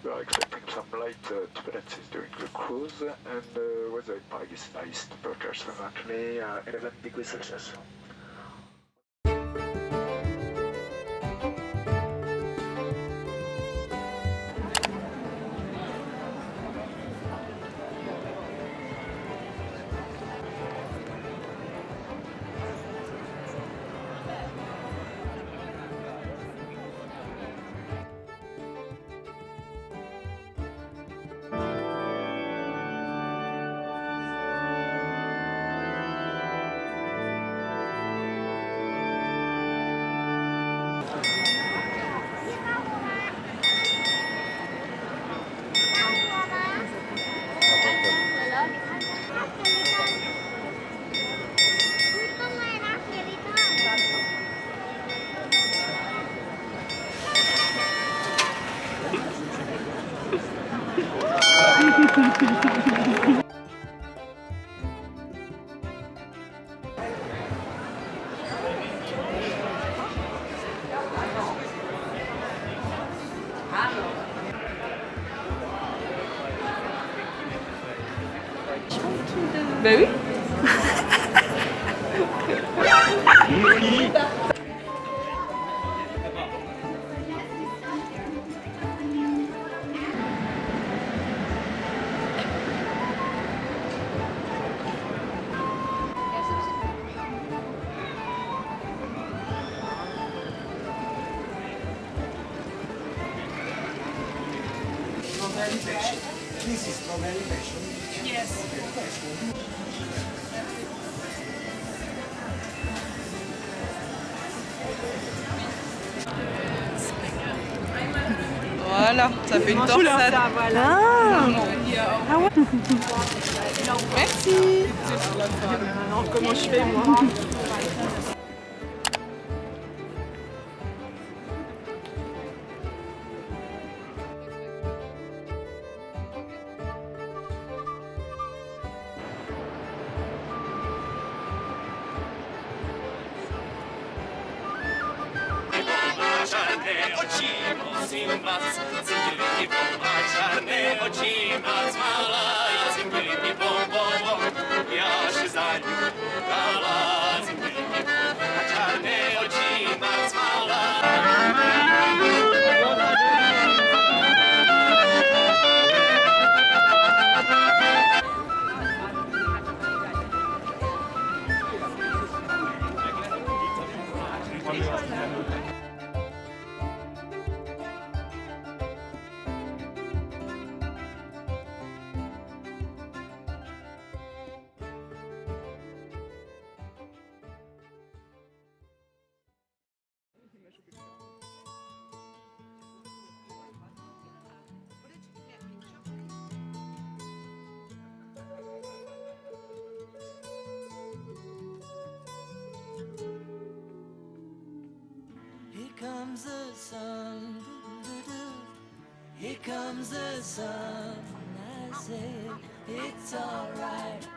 We are expecting some light turbulences during the cruise, and weather in Prague is nice. Temperatures currently 11 degrees Celsius. Bah oui. This is strawberry passion. Yes. Voilà, ça fait une torsade. Voilà. Ah ouais. Merci. Alors comment je fais moi? Czarne oczy musím vás, cingility bomba, czarne oči vás malaj, cingility bombo, já się za ním dala, cingility bomba, czarne oči vás malaj. Here comes the sun, doo-doo-doo. Here comes the sun. I say it's alright.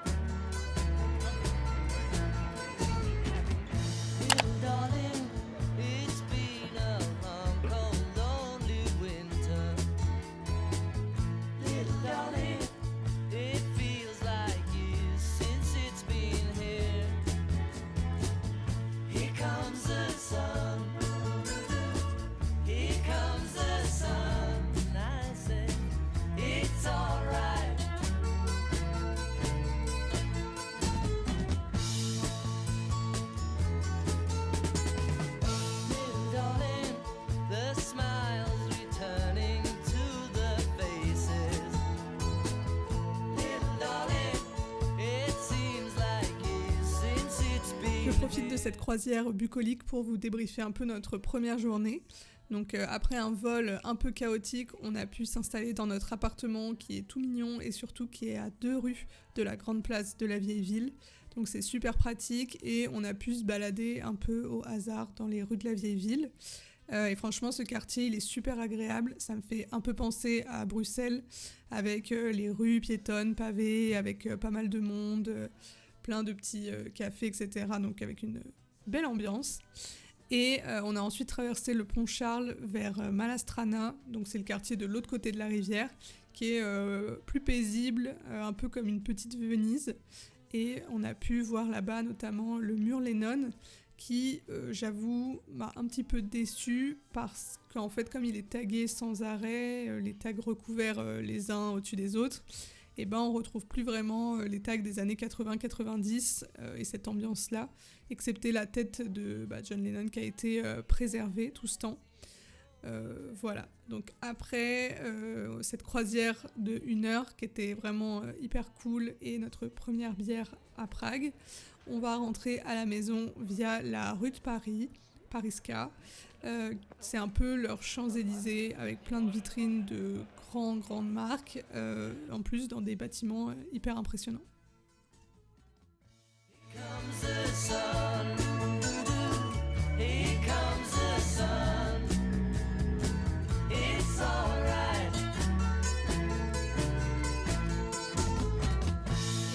Little darling, it's been a long, cold, lonely winter. Little darling, it feels like years since it's been here. Here comes the sun. Here comes the sun. I say it's alright. Little darling, the smiles returning to the faces. Little darling, it seems like years since it's been. Je profite de cette croisière bucolique pour vous débriefer un peu notre première journée. Donc après un vol un peu chaotique, on a pu s'installer dans notre appartement qui est tout mignon et surtout qui est à 2 rues de la grande place de la vieille ville. Donc c'est super pratique et on a pu se balader un peu au hasard dans les rues de la vieille ville. Et franchement, ce quartier, il est super agréable. Ça me fait un peu penser à Bruxelles, avec les rues piétonnes, pavées, avec pas mal de monde, plein de petits cafés, etc. Donc avec une belle ambiance. Et on a ensuite traversé le pont Charles vers Malastrana, donc c'est le quartier de l'autre côté de la rivière, qui est plus paisible, un peu comme une petite Venise. Et on a pu voir là-bas notamment le mur Lennon, qui, j'avoue, m'a un petit peu déçu parce qu'en fait, comme il est tagué sans arrêt, les tags recouverts les uns au-dessus des autres, et ben on retrouve plus vraiment les tags des années 80-90 et cette ambiance-là, excepté la tête de John Lennon qui a été préservée tout ce temps. Voilà, donc après cette croisière de 1 heure qui était vraiment hyper cool et notre première bière à Prague, on va rentrer à la maison via la rue de Paris, Pariska. C'est un peu leur Champs-Élysées avec plein de vitrines de grandes marques, en plus dans des bâtiments hyper impressionnants. Comes the sun, here comes the sun. It's alright.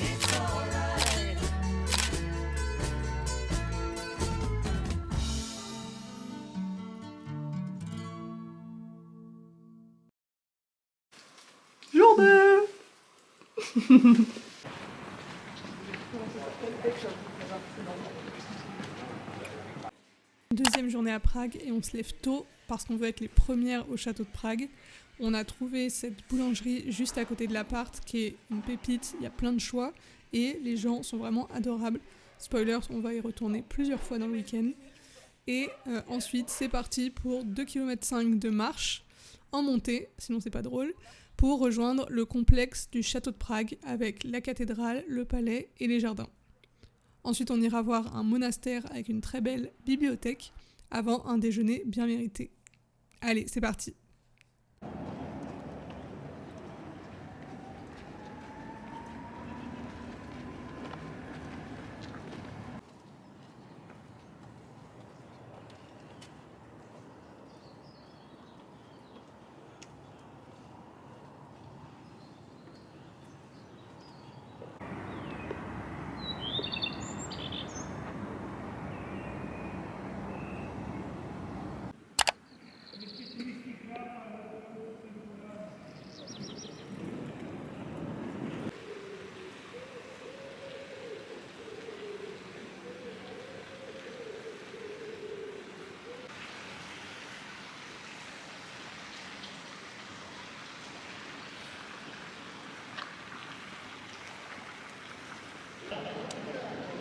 It's alright. Journée. Deuxième journée à Prague et on se lève tôt parce qu'on veut être les premières au château de Prague. On a trouvé cette boulangerie juste à côté de l'appart qui est une pépite, il y a plein de choix et les gens sont vraiment adorables. Spoiler, on va y retourner plusieurs fois dans le week-end. Et ensuite c'est parti pour 2,5 km de marche en montée, sinon c'est pas drôle, pour rejoindre le complexe du château de Prague avec la cathédrale, le palais et les jardins. Ensuite, on ira voir un monastère avec une très belle bibliothèque avant un déjeuner bien mérité. Allez, c'est parti!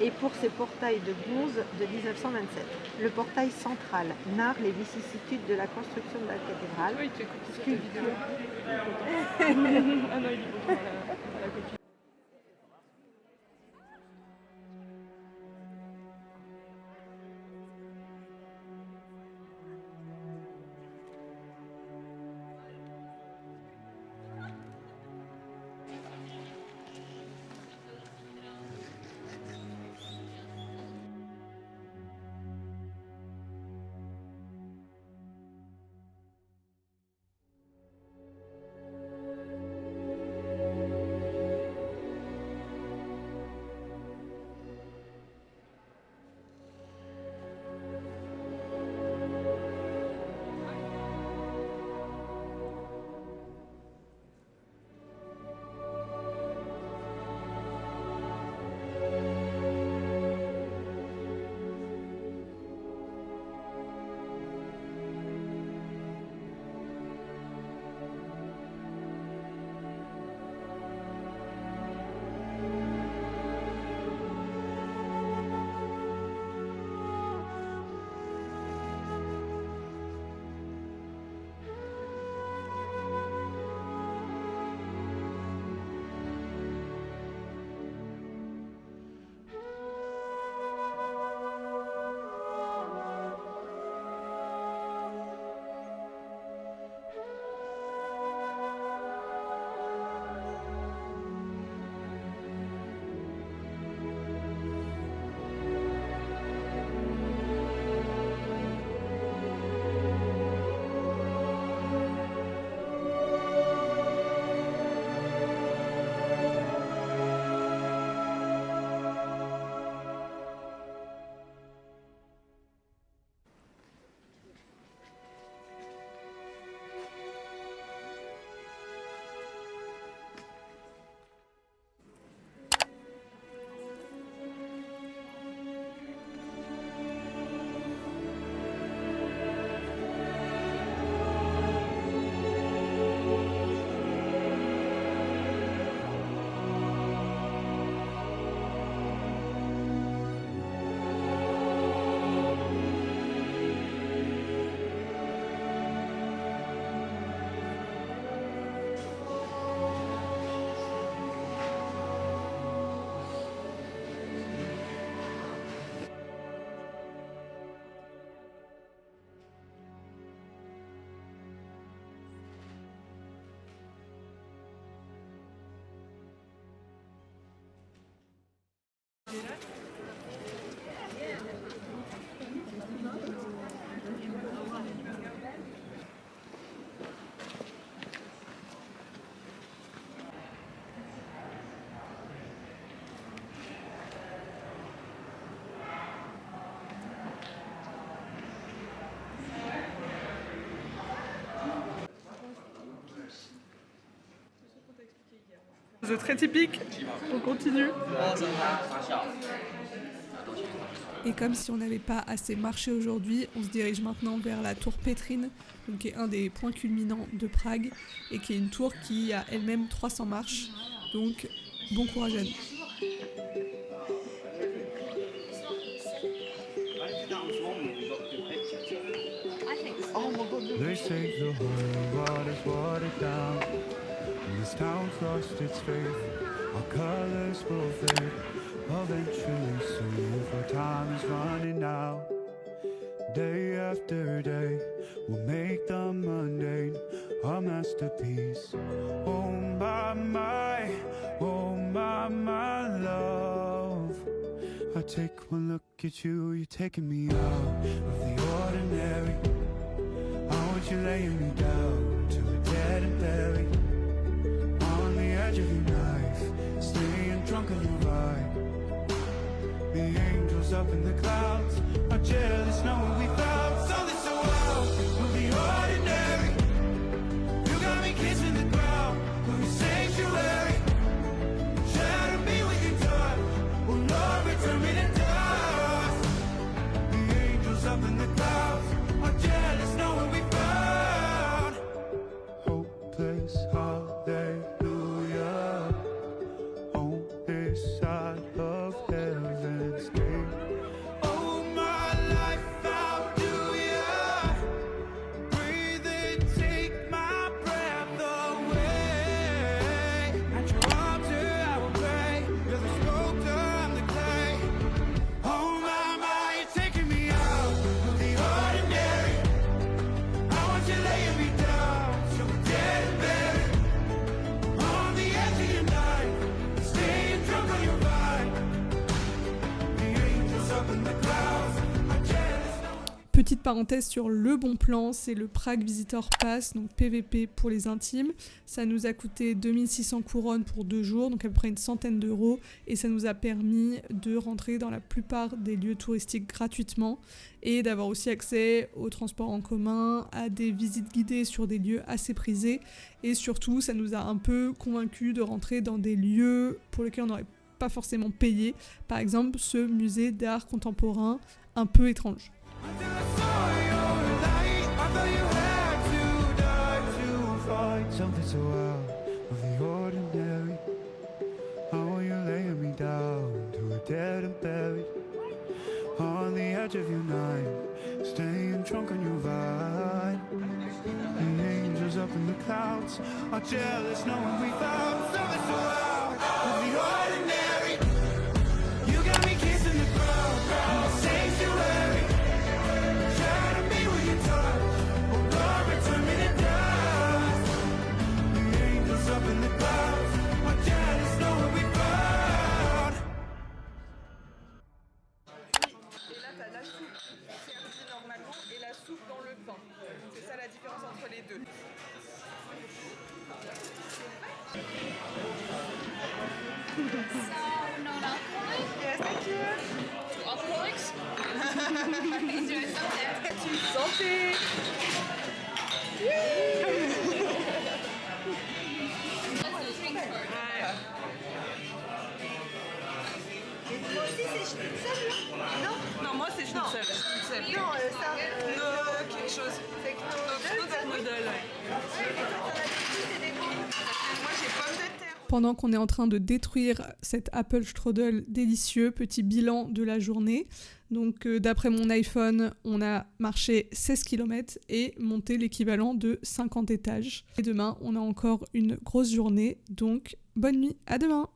Et pour ces portails de bronze de 1927. Le portail central narre les vicissitudes de la construction de la cathédrale. Oui, tu écoutes cette Sculpture. vidéo. Ah non, il dit bonjour à la copine. Vous êtes très typique. On continue. Et comme si on n'avait pas assez marché aujourd'hui, on se dirige maintenant vers la tour Pétrine, donc qui est un des points culminants de Prague, et qui est une tour qui a elle-même 300 marches. Donc, bon courage à nous. They say the holy water's watered down, and this town's lost its faith. Our colors will fade eventually soon, for time is running out. Day after day, we'll make the mundane a masterpiece. Oh my love. I take one look at you, you're taking me out of the ordinary. I want you laying me down to a dead and buried on the edge of your knife, staying drunk on your vibe. The angels up in the clouds are jealous knowing we found something so wild of the ordinary. You got me kissing the ground of your sanctuary. Shatter me with your touch, oh Lord, return me to dust. The angels up in the clouds are jealous knowing we found hopeless hallelujah on this side of heaven's gate. Oh my life, how do ya breathe and take my breath away? At your altar I will pray, you're the sculptor, I'm the clay. Oh my, you're taking me out of the ordinary. I want you laying me down, so we're dead and buried on the edge of your night, staying drunk on your vine. The angels up in the clouds are jealous. Petite parenthèse sur le bon plan, c'est le Prague Visitor Pass, donc PVP pour les intimes. Ça nous a coûté 2600 couronnes pour 2 jours, donc à peu près une centaine d'euros, et ça nous a permis de rentrer dans la plupart des lieux touristiques gratuitement et d'avoir aussi accès aux transports en commun, à des visites guidées sur des lieux assez prisés, et surtout ça nous a un peu convaincus de rentrer dans des lieux pour lesquels on n'aurait pas forcément payé, par exemple ce musée d'art contemporain un peu étrange. Until I saw your light, I thought you had to die to fight something so out of the ordinary. How are you laying me down to a dead and buried on the edge of your night, staying drunk on your vine. The angels up in the clouds are jealous knowing we found something so out of the ordinary. You got me kissing the ground, the sanctuary. Shatter me with your touch, oh Lord, return me to dust. The angels up in the clouds are jealous knowing we found. Et là, t'as la soupe servie normalement et la soupe dans le pain. C'est ça la différence entre les deux. Yes, thank you. Santé. Moi aussi, c'est schnitzel, non? Non, moi c'est schnitzel. Non, ça. Quelque chose. C'est Knödel, ouais. Moi j'ai pommes de terre. Pendant qu'on est en train de détruire cet Apple Strudel délicieux, petit bilan de la journée. Donc d'après mon iPhone, on a marché 16 km et monté l'équivalent de 50 étages. Et demain, on a encore une grosse journée, donc bonne nuit, à demain!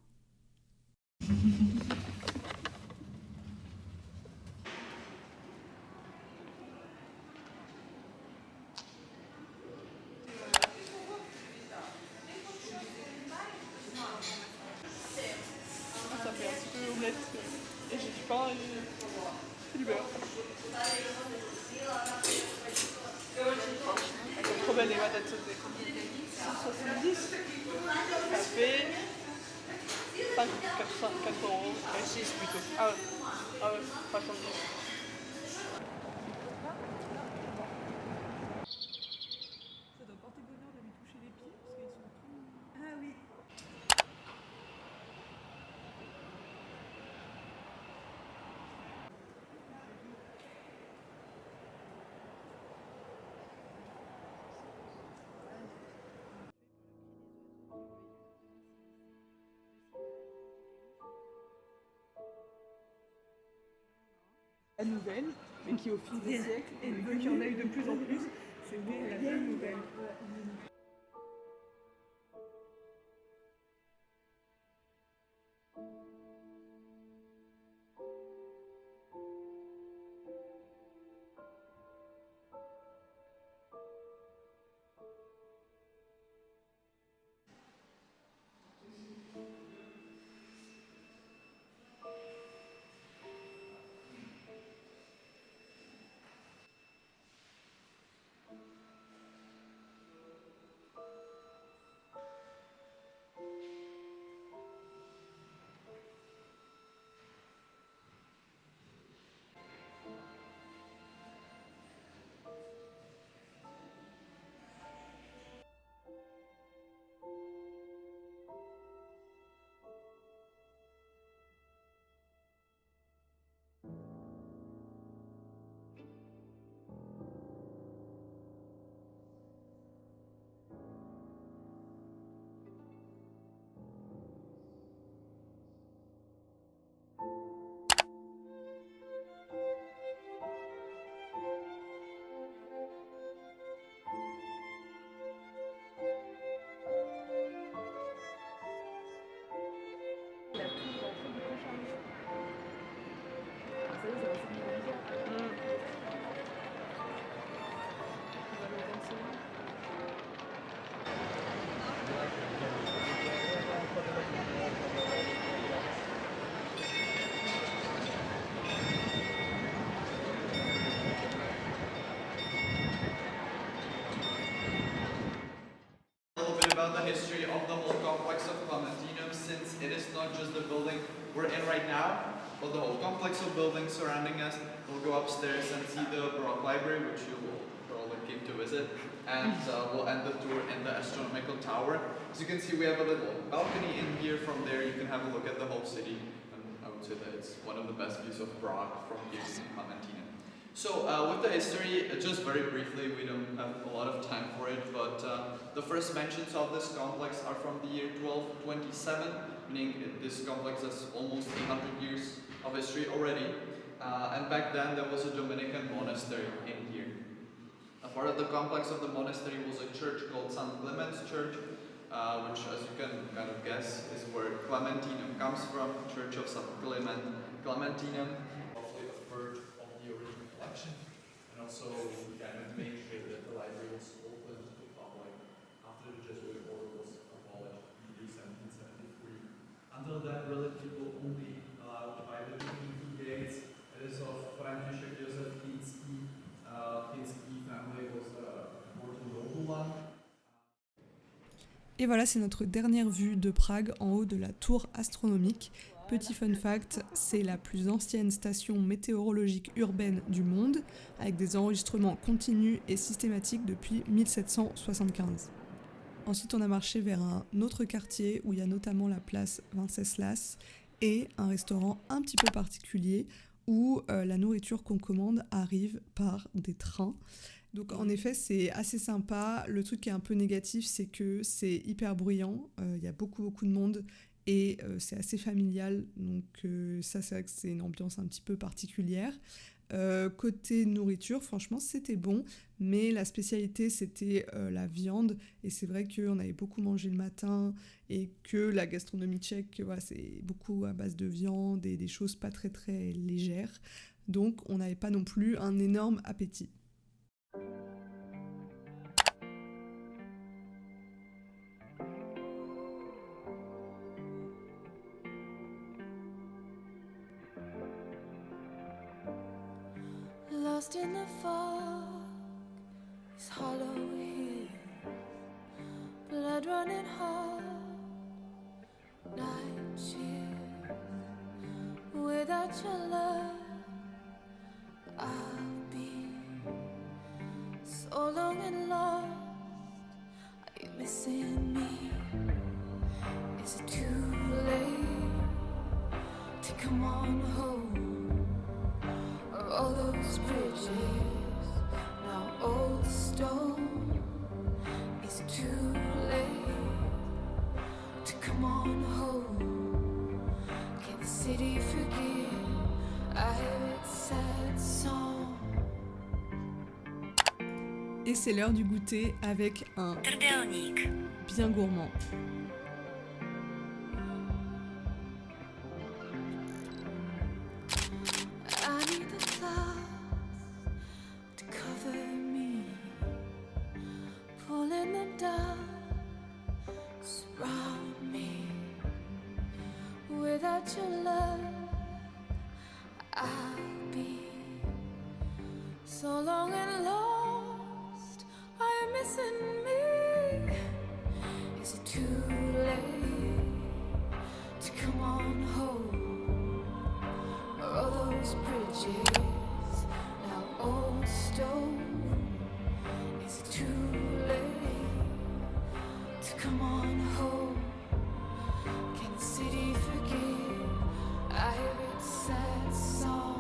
Ça fait un petit peu omelette. Et j'ai du pain et du beurre. Elles sont trop belles les patates sautées. 170. Ça fait 4 euros. 6 plutôt. Ah ouais. Ah ouais, 70. Ça doit porter bonheur de lui toucher les pieds parce qu'ils sont tout... Ah oui. la nouvelle, mais qui au fil des siècles, et vu qu'il y en a eu de plus en plus, c'est né la vieille nouvelle. About the history of the whole complex of Clementinum, since it is not just the building we're in right now, but the whole complex of buildings surrounding us. We'll go upstairs and see the Baroque Library, which you will probably came to visit, and we'll end the tour in the astronomical tower. As you can see, we have a little balcony in here. From there, you can have a look at the whole city, and I would say that it's one of the best views of Prague from here in Clementinum. So with the history, just very briefly, we don't have a lot of time for it, but the first mentions of this complex are from the year 1227, meaning this complex has almost 800 years of history already. And back then there was a Dominican monastery in here. A part of the complex of the monastery was a church called St. Clement's Church, which, as you can kind of guess, is where Clementinum comes from, Church of St. Clement, Clementinum. Roughly a third of the original collection, and also we kind of made sure that the library was open to the public after the Jesuit order was abolished in 1773. Until then, really people only allowed by the two gates. It is of František Josef Kinský. Kinský family was a important nobleman. Et voilà, c'est notre dernière vue de Prague en haut de la tour astronomique. Petit fun fact, c'est la plus ancienne station météorologique urbaine du monde, avec des enregistrements continus et systématiques depuis 1775. Ensuite, on a marché vers un autre quartier où il y a notamment la place Venceslas et un restaurant un petit peu particulier où la nourriture qu'on commande arrive par des trains. Donc en effet, c'est assez sympa. Le truc qui est un peu négatif, c'est que c'est hyper bruyant. Il y a beaucoup de monde et c'est assez familial. Donc ça, c'est vrai que c'est une ambiance un petit peu particulière. Côté nourriture, franchement, c'était bon. Mais la spécialité, c'était la viande. Et c'est vrai qu'on avait beaucoup mangé le matin et que la gastronomie tchèque, voilà, c'est beaucoup à base de viande et des choses pas très très légères. Donc on n'avait pas non plus un énorme appétit. Lost in the fog, it's hollow here, blood running hot, night chill. Without your love, I've been so long and lost. Are you missing me? Is it too late to come on home? All those bridges, now old stone. It's too late to come on home. Can the city forgive? I hear it's sad Et c'est l'heure du goûter avec un bien gourmand. I need the clouds to cover me, pulling them down, surround me. Without your love, I'll be so long and lost. Are you missing me? Is it too late to come on home? Are all those bridges now old stone? Is it too late to come on home? Can the city forgive? I hear its sad song.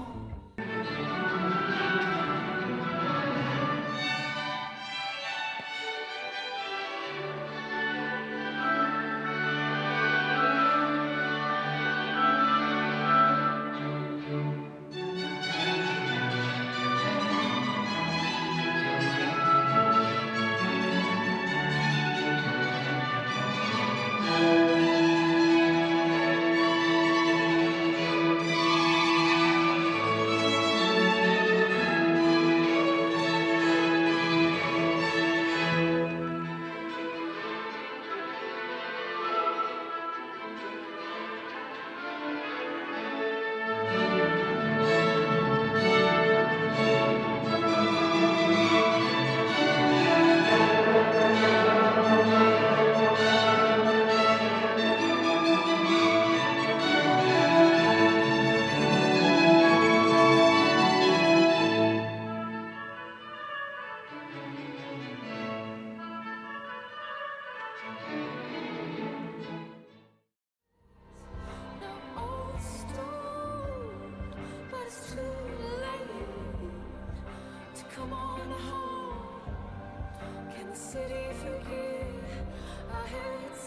Come on home. Can the city forgive? I hear it's